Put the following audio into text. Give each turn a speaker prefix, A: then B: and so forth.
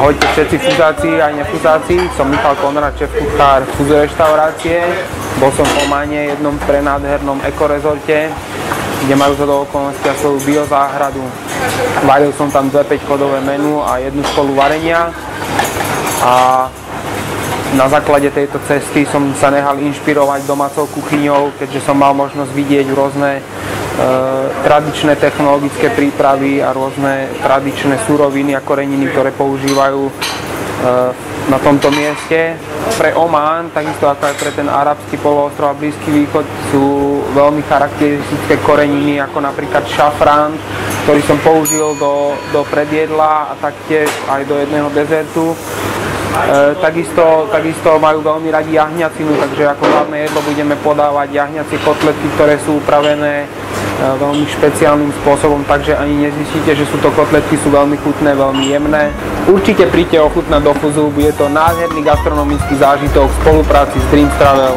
A: Ahojte všetci fuzáci aj nefuzáci, som Michal Konrad, šéf-kuchár Fuzo reštaurácie. Bol som v Ománe, jednom prenádhernom ekorezorte, kde majú zhodou okolností svoju biozáhradu. Varil som tam 2 5-chodové menu a 1 školu varenia. A na základe tejto cesty som sa nehal inšpirovať domácou kuchyňou, keďže som mal možnosť vidieť rôzne tradičné technologické prípravy a rôzne tradičné suroviny a koreniny, ktoré používajú na tomto mieste. Pre Omán, takisto ako aj pre ten arabský poloostrov a Blízky východ, sú veľmi charakteristické koreniny, ako napríklad šafrán, ktorý som použil do predjedla a taktiež aj do jedného dezertu. Takisto majú veľmi radi jahňacinu, takže ako hlavné jedlo budeme podávať jahňacie kotlety, ktoré sú upravené veľmi špeciálnym spôsobom, takže ani nezistíte, že sú to kotletky, sú veľmi chutné, veľmi jemné. Určite príďte ochutnať do Fuzu, bude to nádherný gastronomický zážitok v spolupráci s Dreams Travel.